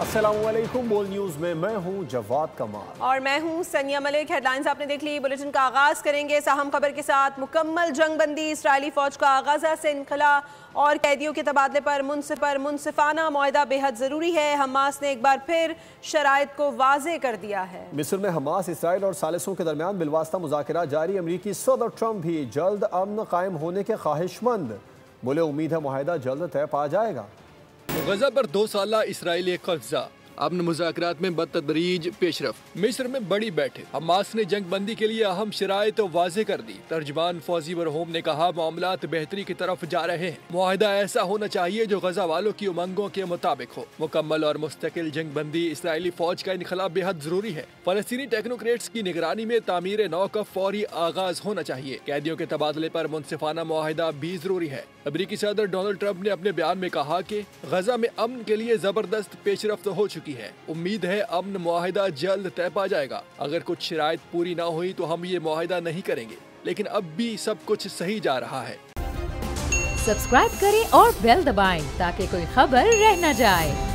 अस्सलाम वालेकुम। बोल न्यूज में मैं हूं जवाद कमाल और मैं हूं सनिया मलिक। हेडलाइंस आपने देख ली। बुलेटिन का आगाज करेंगे अहम खबर के साथ। मुकम्मल जंग बंदी, इसराइली फौज का गाजा से इनखला और कैदियों के तबादले पर मुनसिफाना मुआहदा बेहद जरूरी है। हमास ने एक बार फिर शराइत को वाज़े कर दिया है। मिस्र में हमास, इसराइल और सालिसों के दरमियान बिलवास्ता मुज़ाकरात जारी। अमरीकी सदर ट्रंप भी जल्द अमन कायम होने के ख्वाहिशमंद। बोले उम्मीद है मुआहदा जल्द तय पा जाएगा। गजा पर 2 साला इसराइली कब्जा, अमन मुज़ाकरात में बतदरीज पेशरफ। मिस्र में बड़ी बैठक, हमास ने जंग बंदी के लिए अहम शराइत वाज़े कर दी। तर्जमान फौजी बरहोम ने कहा मामलात बेहतरी की तरफ जा रहे हैं। मुआहदा ऐसा होना चाहिए जो गजा वालों की उमंगों के मुताबिक हो। मुकम्मल और मुस्तकिल जंग बंदी, इसराइली फौज का इनखला बेहद जरूरी है। फलस्तीनी टेक्नोक्रेट्स की निगरानी में तामीर नौ का फौरी आगाज होना चाहिए। कैदियों के तबादले पर मुनसिफाना मुआहदा भी जरूरी है। अमरीकी सदर डोनाल्ड ट्रंप ने अपने बयान में कहा कि गजा में अमन के लिए जबरदस्त पेशरफ्त हो चुकी है। उम्मीद है अमन मुआहिदा जल्द तय पा जाएगा। अगर कुछ शराइत पूरी ना हुई तो हम ये मुआहिदा नहीं करेंगे, लेकिन अब भी सब कुछ सही जा रहा है। सब्सक्राइब करें और बेल दबाएं ताकि कोई खबर रह न जाए।